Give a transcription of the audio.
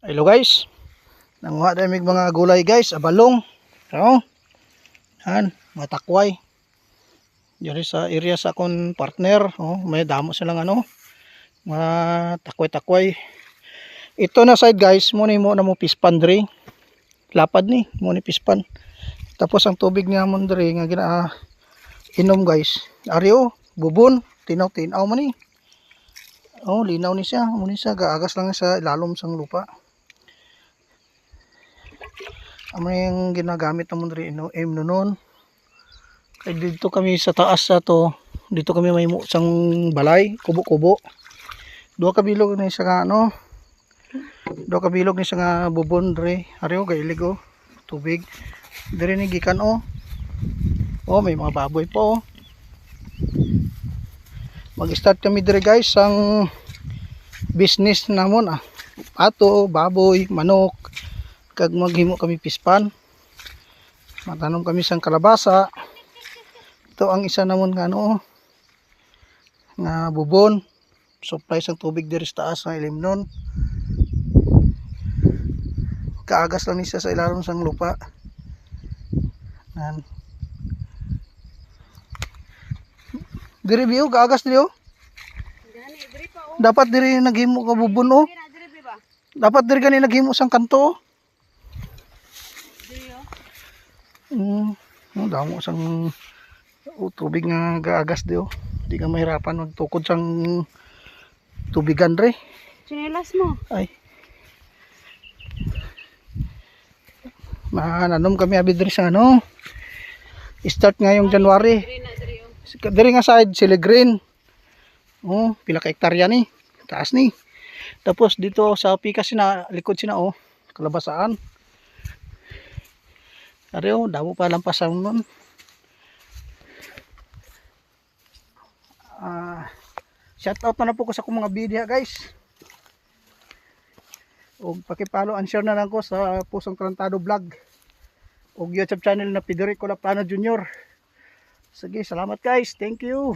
Hello guys. Nanguha tayo may mga gulay guys, abalong. So, yan, mga takway. Diri sa area sa akong partner, may damo silang mga takway-takway. Ito na side guys, mo na mo pispan diri. Lapad ni, mo ni pispan. Tapos ang tubig niya mo diri nga inom guys. Ariyo, bubon, tinaw-tinaw man ni. Linaw ni siya, mo ni siya gaagas lang sa ilalom sang lupa. Amo yung ginagamit naman rin noon. Kaya dito kami sa taas sa to. Dito kami may sang balay, kubo-kubo. Dua kabilog ni sa Dua kabilog ni sa bubon dre. Ariyo gailig tubig. Dire ni gikan may mga baboy po. Mag-start kami dire guys sang business namon Pato, baboy, manok. Kag maghimo kami pispan, matanom kami sang kalabasa. Ito ang isa namon nga nga bubon, supply sang tubig diri sa taas ng ilimnon. Kaagas lang niya sa ilalim sang lupa. Diri biyo kaagas diri dapat diri naghimo ka bubon dapat diri gani naghimo sang kanto. Damo sang tubig nga gaagas di di ka mahirapan magtukod sang tubigan dre. Chinelas mo Ay mananom kami abi diri sa start ngayong January diri nga side sili green. Pila ka hektarya ni taas ni. Tapos dito sa pikas na likod sina kalabasaan. Ariyo, damo pa lampasan nun. Shout out na po ko sa akong mga video guys. O paki-follow and share na lang ko sa Pusong Tarantado Vlog. O YouTube channel na Federico Laplano Jr. Sige, salamat guys. Thank you.